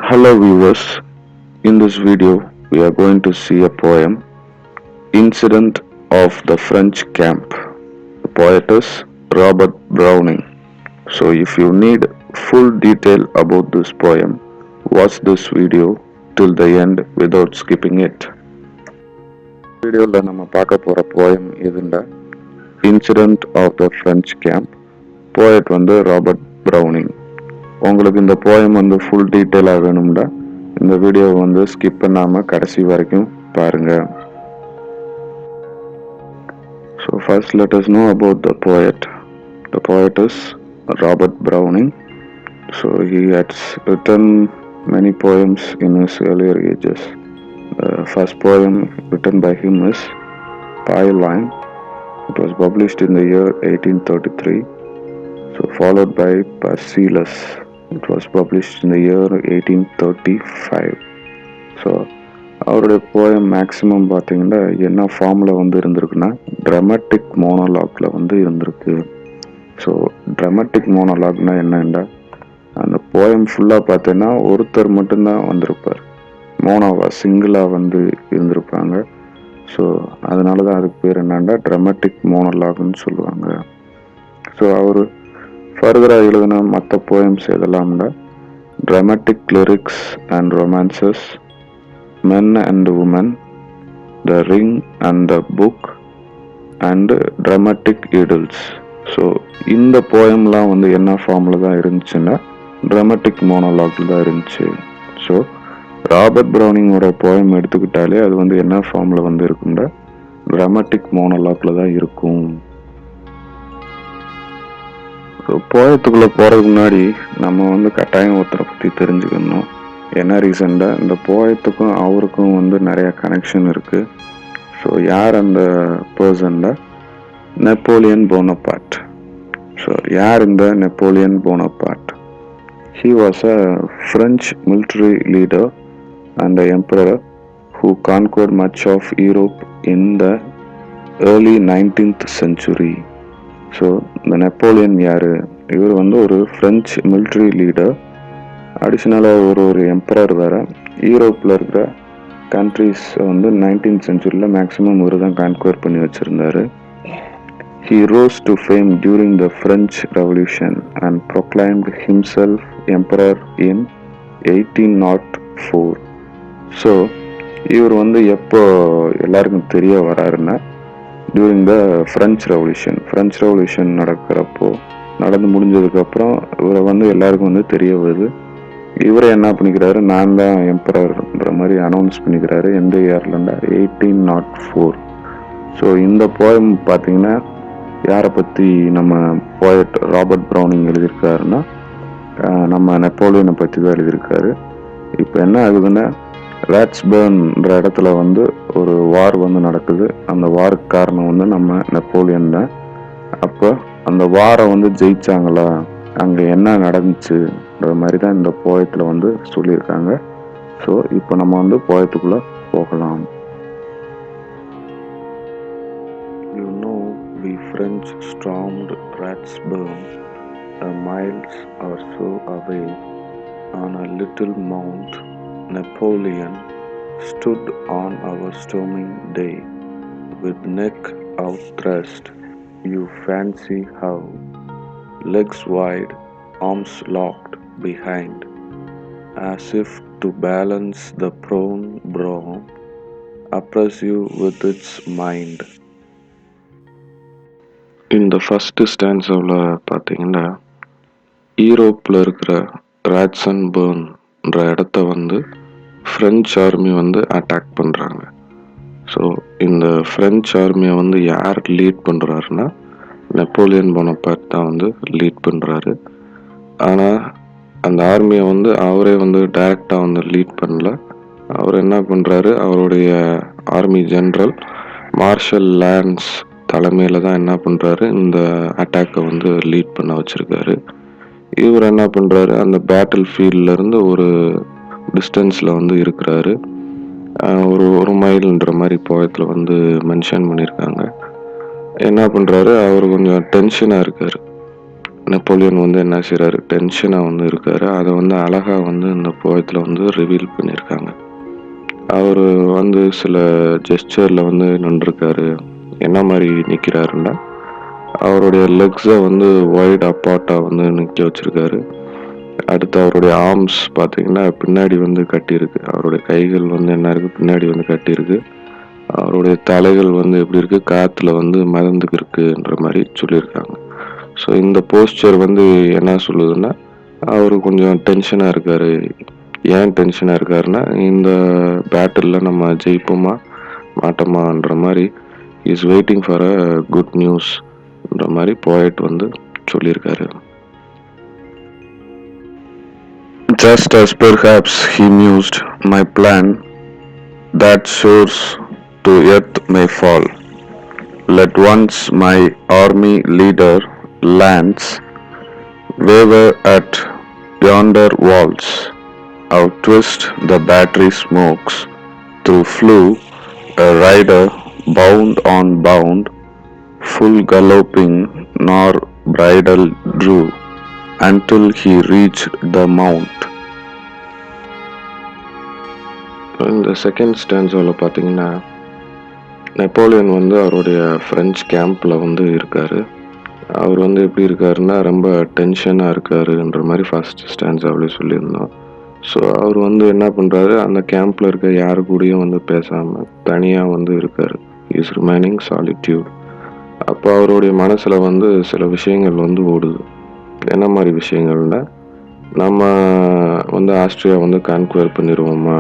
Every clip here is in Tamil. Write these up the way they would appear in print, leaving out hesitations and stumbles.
Hello viewers, in this video we are going to see a poem, Incident of the French Camp. The poet is Robert Browning. So if you need full detail about this poem, watch this video till the end without skipping it. வீடியோவில் நம்ம பார்க்க போகிற போயம் இதுண்டா incident of the French camp. Poet Robert Browning. உங்களுக்கு இந்த போயம் ஃபுல் டீட்டெயிலாக வேணும்டா இந்த வீடியோவை ஸ்கிப் பண்ணாமல் கடைசி வரைக்கும் பாருங்க. So first let us know about the poet. The poet is Robert Browning. So he had written many poems in his earlier ages. The first poem written by him is Line. It was published in the year 1833. So followed by Perseus. It was published in the year 1835. So அவருடைய போயம் மேக்ஸிமம் பார்த்தீங்கன்னா என்ன ஃபார்மில் இருந்திருக்குன்னா ட்ராமாட்டிக் மோனோலாக்ல இருந்திருக்கு. ஸோ ட்ராமாட்டிக் மோனோலாக்னா என்னண்டா அந்த போயம் ஃபுல்லாக பார்த்தீங்கன்னா ஒருத்தர் மட்டும்தான் வந்திருப்பார், மோனோவா சிங்கிளாக இருந்திருப்பாங்க. ஸோ அதனால தான் அதுக்கு பேர் என்னண்டா ட்ராமாட்டிக் மோனோலாக்னு சொல்லுவாங்க. ஸோ அவர் ஃபர்தராக எழுதின மற்ற போயம்ஸ் எதெல்லாம்னா dramatic lyrics and romances, Men and Women, The Ring and the Book and Dramatic Idylls. So இந்த போயம்லாம் என்ன ஃபார்மில் தான் இருந்துச்சுன்னா ட்ராமாட்டிக் மோனோலாக்ல தான் இருந்துச்சு. ஸோ ராபர்ட் ப்ரௌனிங்கோட போயம் எடுத்துக்கிட்டாலே அது என்ன ஃபார்மில் இருக்கும்னா ட்ராமாட்டிக் மோனோலாக்ல தான் இருக்கும். ஸோ போயத்துக்குள்ளே போகிறதுக்கு முன்னாடி நம்ம கட்டாயம் ஒருத்தரை பற்றி தெரிஞ்சுக்கணும். என்ன ரீசன்டா இந்த போயத்துக்கும் அவருக்கும் நிறைய கனெக்ஷன் இருக்கு. ஸோ யார் அந்த பர்சன்ல நெப்போலியன் போனபார்ட். ஸோ யார் இந்த Napoleon Bonaparte? He was a French military leader and an emperor who conquered much of Europe in the early 19th century. So இந்த நெப்போலியன் யாரு? இவர் ஒரு ஃப்ரெஞ்ச் மிலிட்ரி லீடர், அடிஷ்னலாக ஒரு எம்பரர் வேறு. யூரோப்பில் இருக்கிற கண்ட்ரிஸ் 19th சென்ச்சுரியில் மேக்ஸிமம் இவர் தான் கான்குவர் பண்ணி வச்சுருந்தார். He rose to fame during the French Revolution and proclaimed himself emperor in 1804. So இவர் எப்போ எல்லாருக்கும் தெரிய வராருன்னா டியூரிங் த ஃப்ரெஞ்ச் ரெவல்யூஷன் நடந்து முடிஞ்சதுக்கப்புறம் இவரை எல்லாருக்கும் தெரிய வருது. இவரை என்ன பண்ணிக்கிறாரு, நான் தான் எம்பரர்ன்ற மாதிரி அனௌன்ஸ் பண்ணிக்கிறாரு. எந்த இயர்லண்டா 1804. ஸோ இந்த போயம் பார்த்தீங்கன்னா யாரை பற்றி நம்ம போயட் ராபர்ட் ப்ரௌனிங் எழுதியிருக்காருன்னா நம்ம நெப்போலியனை பற்றி தான் எழுதியிருக்காரு. இப்போ என்ன ஆகுதுன்னா ராட்ஸ்பர்ன்ற இடத்துல ஒரு வார் நடக்குது. அந்த வாருக்கு காரணம் நம்ம நெப்போலியன் தான். அப்போ அந்த வாரை ஜெயிச்சாங்களா, அங்கே என்ன நடந்துச்சுன்ற மாதிரி தான் இந்த போயத்தில் சொல்லியிருக்காங்க. ஸோ இப்போ நம்ம போயத்துக்குள்ளே போகலாம். You know, we French stormed Ratisbonne, a miles or so away. On a little mount, Napoleon stood on our storming day, with neck outthrust. You fancy how, legs wide, arms locked behind, as if to balance the prone brow, oppress you with its mind. இந்த ஃபர்ஸ்ட் ஸ்டான்ஸாவில் பார்த்தீங்கன்னா யூரோப்பில் இருக்கிற ராட்ஸ்பர்ன்ற இடத்த ஃப்ரெஞ்ச் ஆர்மி அட்டாக் பண்ணுறாங்க. ஸோ இந்த ஃப்ரெஞ்ச் ஆர்மியை யார் லீட் பண்ணுறாருன்னா நெப்போலியன் போனபார்ட் தான் லீட் பண்ணுறாரு. ஆனால் அந்த ஆர்மியை அவரே டைரெக்டாக லீட் பண்ணல. அவர் என்ன பண்ணுறாரு, அவருடைய ஆர்மி ஜென்ரல் மார்ஷல் லான்ஸ் தலைமையில் தான் என்ன பண்ணுறாரு, இந்த அட்டாக்கை லீட் பண்ண வச்சுருக்காரு. இவர் என்ன பண்ணுறாரு, அந்த பேட்டில் ஃபீல்ட்லேருந்து ஒரு டிஸ்டன்ஸில் இருக்கிறாரு. ஒரு மைல்ன்ற மாதிரி போயத்தில் மென்ஷன் பண்ணியிருக்காங்க. என்ன பண்ணுறாரு, அவர் கொஞ்சம் டென்ஷனாக இருக்கார். நெப்போலியன் வந்து என்ன செய்கிறாரு, டென்ஷனாக வந்து இருக்காரு. அதை வந்து அழகாக வந்து இந்த போயத்தில் வந்து ரிவீல் பண்ணியிருக்காங்க. அவர் வந்து சில ஜெஸ்டரில் வந்து நின்றுருக்காரு. என்ன மாதிரி நிற்கிறாருன்னா, அவருடைய லெக்ஸை வந்து வைட் அப்பார்ட்டாக வந்து நிற்க வச்சுருக்காரு. அடுத்து அவருடைய ஆர்ம்ஸ் பார்த்தீங்கன்னா பின்னாடி வந்து கட்டியிருக்கு. அவருடைய கைகள் வந்து என்ன இருக்குது, பின்னாடி வந்து கட்டியிருக்கு. அவருடைய தலைகள் வந்து எப்படி இருக்குது, காற்றுல வந்து மிதந்துக்கு இருக்குன்ற மாதிரி சொல்லியிருக்காங்க. ஸோ இந்த போஸ்டர் வந்து என்ன சொல்லுதுன்னா, அவர் கொஞ்சம் டென்ஷனாக இருக்கார். ஏன் டென்ஷனாக இருக்காருன்னா, இந்த பேட்டிலில் நம்ம ஜெயிப்போமா மாட்டோமான்ற மாதிரி is waiting for a good நியூஸ்ன்ற மாதிரி போயட் வந்து சொல்லியிருக்காரு. Just as perhaps he mused, my plan that shores to earth may fall. Let once my army leader lands, waver at yonder walls. Outwist the battery smokes, through flew a rider bound on bound, full galloping nor bridle drew, until he reached the mount. இந்த செகண்ட் ஸ்டான்ஸாவில் பார்த்தீங்கன்னா, நெப்போலியன் வந்து அவருடைய ஃப்ரெஞ்ச் கேம்பில் வந்து இருக்கார். அவர் வந்து எப்படி இருக்காருன்னா, ரொம்ப டென்ஷனாக இருக்காருன்ற மாதிரி ஃபர்ஸ்ட் ஸ்டான்ஸாவிலே சொல்லியிருந்தோம். ஸோ அவர் வந்து என்ன பண்ணுறாரு, அந்த கேம்பில் இருக்க யாரு கூடயும் வந்து பேசாமல் தனியாக வந்து இருக்கார். Is remaining solitude. அப்போ அவருடைய மனசில் வந்து சில விஷயங்கள் வந்து ஓடுது. என்ன மாதிரி விஷயங்கள்னா, நம்ம வந்து ஆஸ்திரியா வந்து கான்குவர் பண்ணிடுவோமா,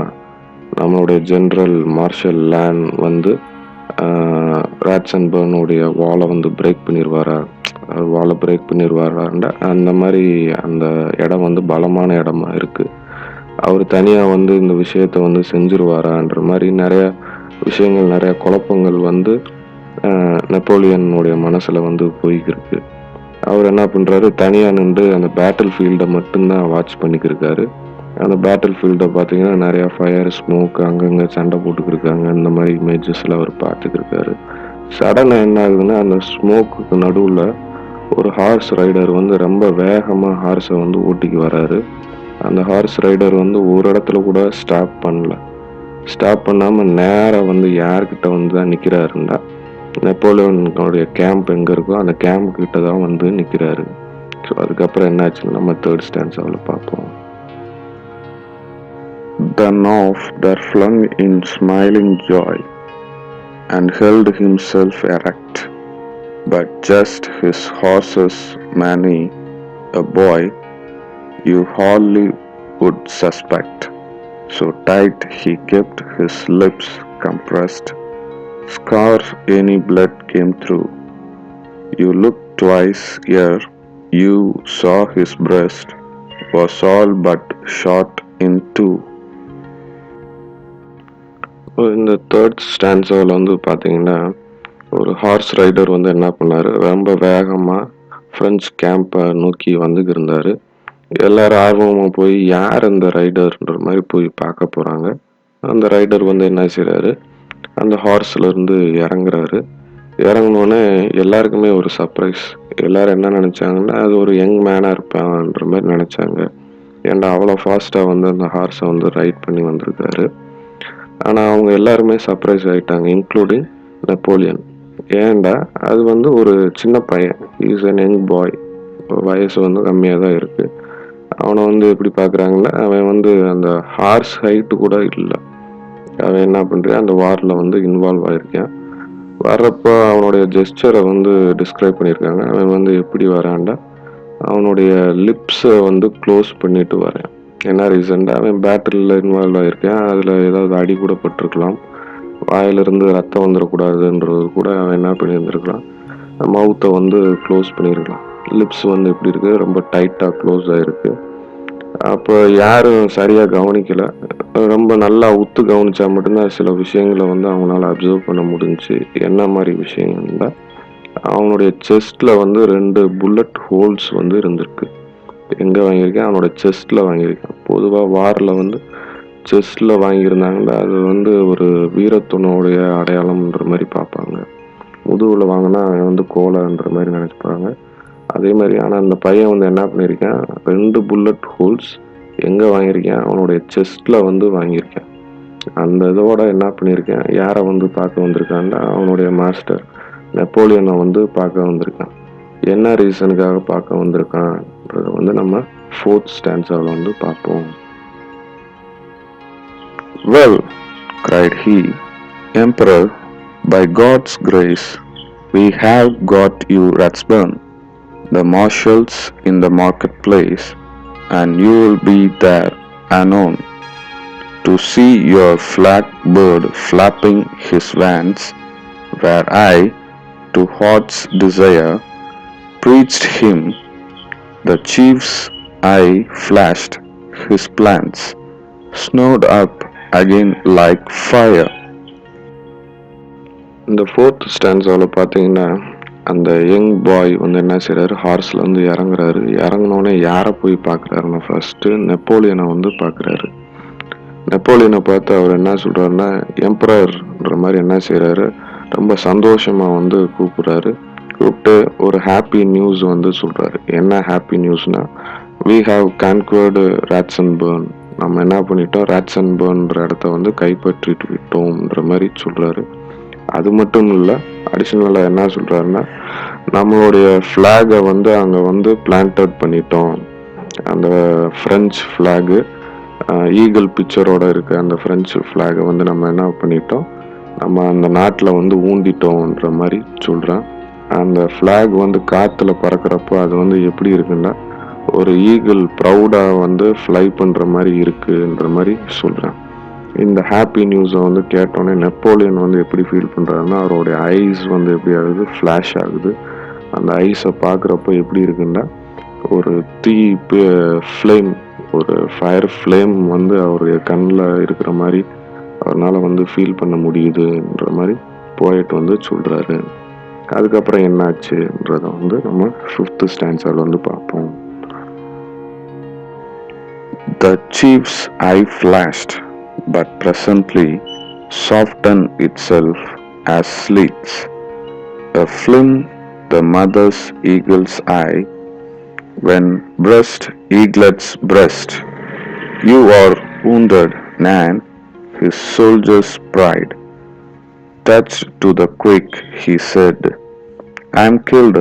நம்மளுடைய ஜென்ரல் மார்ஷல் லேன் வந்து ராட்சன்பர்னுடைய வாலை வந்து பிரேக் பண்ணிடுவாரா, வாலை பிரேக் பண்ணிடுவாரான்டா அந்த மாதிரி அந்த இடம் வந்து பலமான இடமா இருக்குது. அவர் தனியாக வந்து இந்த விஷயத்தை வந்து செஞ்சிருவாரான்ற மாதிரி நிறைய விஷயங்கள், நிறைய குழப்பங்கள் வந்து நெப்போலியனுடைய மனசில் வந்து போய்க்கிருக்கு. அவர் என்ன பண்ணுறாரு, தனியாக நின்று அந்த பேட்டில் ஃபீல்டை மட்டும்தான் வாட்ச் பண்ணிக்கிருக்காரு. அந்த பேட்டில் ஃபீல்டை பார்த்தீங்கன்னா நிறையா ஃபயர், ஸ்மோக், அங்கங்கே சண்டை போட்டுக்கிருக்காங்க. இந்த மாதிரி இமேஜஸில் அவர் பார்த்துக்கிருக்காரு. சடனாக என்ன ஆகுதுன்னா, அந்த ஸ்மோக்குக்கு நடுவில் ஒரு ஹார்ஸ் ரைடர் வந்து ரொம்ப வேகமாக ஹார்ஸை வந்து ஓட்டிக்கு வராரு. அந்த ஹார்ஸ் ரைடர் வந்து ஒரு இடத்துல கூட ஸ்டாப் பண்ணல. ஸ்டாப் பண்ணாமல் நேராக வந்து யார்கிட்ட வந்து தான் நிற்கிறாருன்னா, நெப்போலியனுடைய கேம்ப் எங்கே இருக்கோ அந்த கேம்ப் கிட்ட தான் வந்து நிற்கிறாரு. ஸோ அதுக்கப்புறம் என்னாச்சுன்னு நம்ம தேர்ட் ஸ்டான்ஸாவில் பார்ப்போம். Then off there flung in smiling joy, and held himself erect, but just his horse's many, a boy you hardly would suspect. So tight he kept his lips compressed, scarce any blood came through. You looked twice ere you saw his breast was all but shot in two. இந்த தேர்ட் ஸ்டான்ஸாவில் வந்து பார்த்தீங்கன்னா, ஒரு ஹார்ஸ் ரைடர் வந்து என்ன பண்ணார், ரொம்ப வேகமாக ஃப்ரெஞ்ச் கேம்பை நோக்கி வந்துக்கு இருந்தார். எல்லாரும் ஆர்வமாக போய் யார் அந்த ரைடர்ன்ற மாதிரி போய் பார்க்க போகிறாங்க. அந்த ரைடர் வந்து என்ன செய்கிறாரு, அந்த ஹார்ஸ்லேருந்து இறங்குறாரு. இறங்கினோடனே எல்லாருக்குமே ஒரு சர்ப்ரைஸ். எல்லோரும் என்ன நினச்சாங்கன்னா, அது ஒரு யங் மேனாக இருப்பான்ற மாதிரி நினச்சாங்க. ஏன்டா அவ்வளோ ஃபாஸ்ட்டாக வந்து அந்த ஹார்ஸை வந்து ரைட் பண்ணி வந்திருக்காரு. ஆனால் அவங்க எல்லாருமே சர்ப்ரைஸ் ஆகிட்டாங்க, இன்க்ளூடிங் நெப்போலியன். ஏன்டா அது வந்து ஒரு சின்ன பையன், இஸ் அன் யங் பாய், வயசு வந்து கம்மியாக தான் இருக்குது. அவனை வந்து எப்படி பார்க்குறாங்கன்னா, அவன் வந்து அந்த ஹார்ஸ் ஹைட்டு கூட இல்லை. அவன் என்ன பண்ணுறான், அந்த வாரில் வந்து இன்வால்வ் ஆகிருக்கான். வர்றப்போ அவனுடைய ஜெஸ்டரை வந்து டிஸ்கிரைப் பண்ணியிருக்காங்க. அவன் வந்து எப்படி வரான்டா, அவனுடைய லிப்ஸை வந்து க்ளோஸ் பண்ணிட்டு வரான். என்ன ரீசன்டா, அவன் பேட்டிலில் இன்வால்வ் ஆகிருக்கான். அதில் ஏதாவது அடி கூட பட்டிருக்கலாம், வாயிலிருந்து ரத்தம் வந்துடக்கூடாதுன்றது கூட அவன் என்ன பண்ணியிருந்துருக்கலாம், மவுத்தை வந்து க்ளோஸ் பண்ணியிருக்கலாம். லிப்ஸ் வந்து எப்படி இருக்குது, ரொம்ப டைட்டாக க்ளோஸ் ஆகிருக்கு. அப்போ யாரும் சரியாக கவனிக்கலை. ரொம்ப நல்லா உத்து கவனித்தா மட்டும்தான் சில விஷயங்களை வந்து அவங்களால அப்சர்வ் பண்ண முடிஞ்சுச்சு. என்ன மாதிரி விஷயங்கள்னா, அவனுடைய செஸ்ட்டில் வந்து 2 புல்லட் ஹோல்ஸ் வந்து இருந்திருக்கு. எங்கே வாங்கியிருக்கேன், அவனோட செஸ்ட்டில் வாங்கியிருக்கேன். பொதுவாக வாரில் வந்து செஸ்ட்டில் வாங்கியிருந்தாங்கன்னா அது வந்து ஒரு வீரத்துவனுடைய அடையாளம்ன்ற மாதிரி பார்ப்பாங்க. முதுகில் வாங்கினா அவன் வந்து கோலைன்ற மாதிரி நினச்சிப்பாங்க. அதே மாதிரி ஆனால் அந்த பையன் வந்து என்ன பண்ணியிருக்கான், 2 புல்லட் ஹோல்ஸ் எங்கே வாங்கியிருக்கேன், அவனுடைய செஸ்ட்டில் வந்து வாங்கியிருக்கேன். அந்த இதோட என்ன பண்ணியிருக்கேன், யாரை வந்து பார்க்க வந்திருக்கான்னா அவனுடைய மாஸ்டர் நெப்போலியனை வந்து பார்க்க வந்திருக்கான். என்ன ரீசனுக்காக பார்க்க வந்திருக்கான்றத வந்து நம்ம 4th ஸ்டான்ஸாவில் வந்து பார்ப்போம். "Well," cried he, "Emperor, by God's grace, we have got you Ratsburn, the marshals in the marketplace, and you will be there anon to see your flag bird flapping his wings, where I, to heart's desire, preached him. The chief's eye flashed, his plans snowed up again like fire." இந்த 4th ஸ்டான்ஸாவில் பார்த்தீங்கன்னா அந்த யங் பாய் வந்து என்ன செய்கிறாரு, ஹார்ஸில் வந்து இறங்குறாரு. இறங்கினோடனே யாரை போய் பார்க்குறாருன்னா ஃபஸ்ட்டு நெப்போலியனை வந்து பார்க்குறாரு. நெப்போலியனை பார்த்து அவர் என்ன சொல்கிறாருன்னா, எம்பரர்ன்ற மாதிரி என்ன செய்கிறாரு, ரொம்ப சந்தோஷமாக வந்து கூப்பிட்றாரு. கூப்பிட்டு ஒரு ஹாப்பி நியூஸ் வந்து சொல்கிறாரு. என்ன happy நியூஸ்னால், "We have conquered Ratsburn." நம்ம என்ன பண்ணிட்டோம், ராட்சன்பர்ன்ற இடத்த வந்து கைப்பற்றிட்டு விட்டோம்ன்ற மாதிரி சொல்கிறாரு. அது மட்டும் இல்லை, அடிஷ்னலாக என்ன சொல்கிறாருன்னா, நம்மளுடைய ஃப்ளாகை வந்து அங்கே வந்து பிளான்ட் அவுட் பண்ணிட்டோம். அந்த ஃப்ரெஞ்ச் ஃப்ளாகு ஈகிள் பிக்சரோட இருக்க அந்த ஃப்ரெஞ்சு ஃப்ளாகை வந்து நம்ம என்ன பண்ணிட்டோம், நம்ம அந்த நாட்டில் வந்து ஊண்டிட்டோன்ற மாதிரி சொல்கிறேன். அந்த ஃப்ளாக் வந்து காற்றுல பறக்கிறப்போ அது வந்து எப்படி இருக்குன்னா, ஒரு ஈகிள் ப்ரௌடாக வந்து ஃப்ளை பண்ணுற மாதிரி இருக்குன்ற மாதிரி சொல்கிறேன். இந்த ஹாப்பி நியூஸை வந்து கேட்டோன்னே நெப்போலியன் வந்து எப்படி ஃபீல் பண்ணுறாருன்னா, அவருடைய ஐஸ் வந்து எப்படி ஆகுது, ஃப்ளாஷ் ஆகுது. அந்த ஐஸை பார்க்குறப்போ எப்படி இருக்குன்னா, ஒரு தீ ஃப்ளேம், ஒரு ஃபயர் ஃப்ளேம் வந்து அவருடைய கண்ணில் இருக்கிற மாதிரி அவரால் வந்து ஃபீல் பண்ண முடியுதுன்ற மாதிரி போயட் வந்து சொல்கிறாரு. அதுக்கப்புறம் என்னாச்சுன்றதை வந்து நம்ம 5th ஸ்டான்ஸாவில் வந்து பார்ப்போம். "The chief's eye flashed, but presently softened itself as slits. A film the mother's eagle's eye, when breast eaglet's breast. You are wounded, Nan, his soldier's pride. Touched to the quick, he said, I am killed,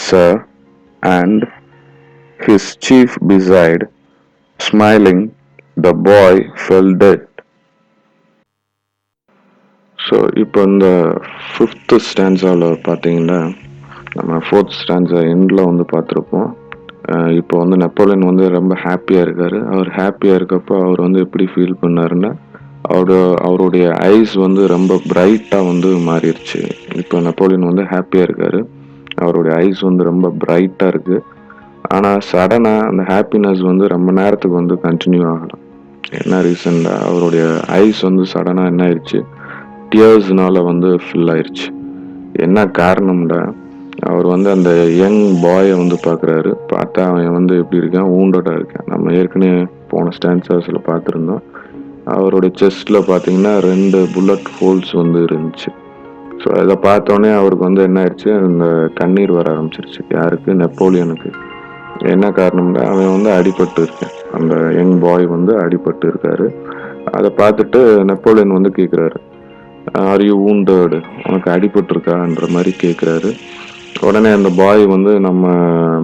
sir, and his chief beside, smiling, the boy fell dead." So இப்போ இந்த 5th ஸ்டான்ஸாவில் பார்த்தீங்கன்னா நம்ம 4th ஸ்டான்ஸா எண்டில் வந்து பார்த்துருப்போம். இப்போ வந்து நெப்போலியன் வந்து ரொம்ப ஹாப்பியாக இருக்கார். அவர் ஹாப்பியாக இருக்கப்போ அவர் வந்து எப்படி ஃபீல் பண்ணாருன்னா, அவருடைய ஐஸ் வந்து ரொம்ப பிரைட்டாக வந்து மாறிடுச்சு. இப்போ நெப்போலியன் வந்து ஹாப்பியாக இருக்கார், அவருடைய ஐஸ் வந்து ரொம்ப பிரைட்டாக இருக்குது. ஆனால் சடனாக அந்த ஹாப்பினஸ் வந்து ரொம்ப நேரத்துக்கு வந்து கண்டினியூ ஆகலாம். என்ன ரீசன்னா, அவருடைய ஐஸ் வந்து சடனாக என்ன ஆயிடுச்சு, டியர்ஸ்னால வந்து ஃபில் ஆயிடுச்சு. என்ன காரணம்னா, அவர் வந்து அந்த யங் பாயை வந்து பார்க்குறாரு. பார்த்தா அவன் வந்து எப்படி இருக்கான், ஊண்டடாக இருக்கான். நம்ம ஏற்கனவே போன ஸ்டான்ஸஸில் பார்த்துருந்தோம். அவருடைய செஸ்ட்டில் பார்த்தீங்கன்னா 2 புல்லட் ஹோல்ஸ் வந்து இருந்துச்சு. ஸோ அதை பார்த்தோன்னே அவருக்கு வந்து என்ன ஆயிடுச்சு, அந்த கண்ணீர் வர ஆரம்பிச்சிருச்சு. யாருக்கு, நெப்போலியனுக்கு. என்ன காரணம்னா, அவன் வந்து அடிபட்டு இருக்கேன், அந்த யங் பாய் வந்து அடிபட்டு இருக்காரு. அதை பார்த்துட்டு நெப்போலியன் வந்து கேட்குறாரு, ஆர் யூ வூண்டட், உனக்கு அடிபட்டிருக்கான்ற மாதிரி கேட்குறாரு. உடனே அந்த பாய் வந்து, நம்ம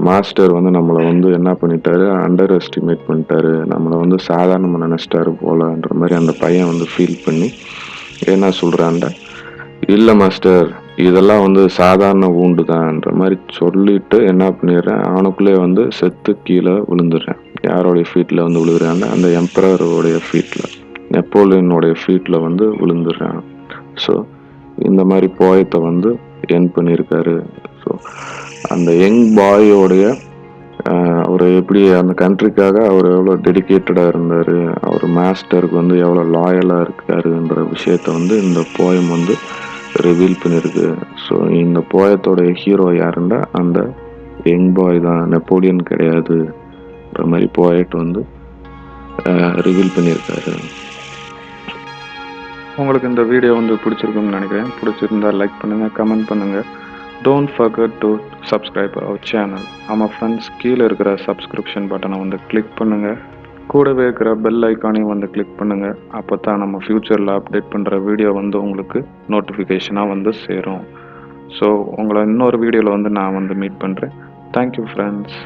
மாஸ்டர் வந்து நம்மளை வந்து என்ன பண்ணிட்டாரு, அண்டர் எஸ்டிமேட் பண்ணிட்டாரு, நம்மளை வந்து சாதாரணமாக நினச்சிட்டாரு போலன்ற மாதிரி அந்த பையன் வந்து ஃபீல் பண்ணி என்ன சொல்கிறான்ட, இல்லை மாஸ்டர், இதெல்லாம் வந்து சாதாரண வூண்டு தான்ன்ற மாதிரி சொல்லிட்டு என்ன பண்ணிடுறேன், அவனுக்குள்ளே வந்து செத்து கீழே விழுந்துடுறேன். யாரோடைய ஃபீட்டில் வந்து விழுதுறாங்க, அந்த எம்பரருடைய ஃபீட்டில், நெப்போலியனுடைய ஃபீட்டில் வந்து விழுந்துடுறான். ஸோ இந்த மாதிரி போயத்தை வந்து என் பண்ணியிருக்காரு. ஸோ அந்த யங் பாயோடைய அவர் எப்படி அந்த கண்ட்ரிக்காக அவர் எவ்வளோ டெடிக்கேட்டடாக இருந்தார், அவர் மாஸ்டருக்கு வந்து எவ்வளோ லாயலாக இருக்காருன்ற விஷயத்த வந்து இந்த போயம் வந்து ரிவீல் பண்ணியிருக்கு. ஸோ இந்த போயத்தோடைய ஹீரோ யாருன்னா அந்த யங் பாய் தான், நெப்போலியன் கிடையாதுன்ற மாதிரி போயட் வந்து ரிவீல் பண்ணியிருக்காரு. உங்களுக்கு இந்த வீடியோ வந்து பிடிச்சிருக்குன்னு நினைக்கிறேன். பிடிச்சிருந்தா லைக் பண்ணுங்கள், கமெண்ட் பண்ணுங்கள். Don't forget to subscribe our channel. ஆமாம் ஃப்ரெண்ட்ஸ், கீழே இருக்கிற சப்ஸ்கிரிப்ஷன் பட்டனை வந்து கிளிக் பண்ணுங்கள். கூடவே இருக்கிற பெல் ஐக்கானையும் வந்து கிளிக் பண்ணுங்கள். அப்போ தான் நம்ம ஃப்யூச்சரில் அப்டேட் பண்ணுற வீடியோ வந்து உங்களுக்கு நோட்டிஃபிகேஷனாக வந்து சேரும். ஸோ உங்களை இன்னொரு வீடியோவில் வந்து நான் வந்து மீட் பண்ணுறேன். Thank you friends.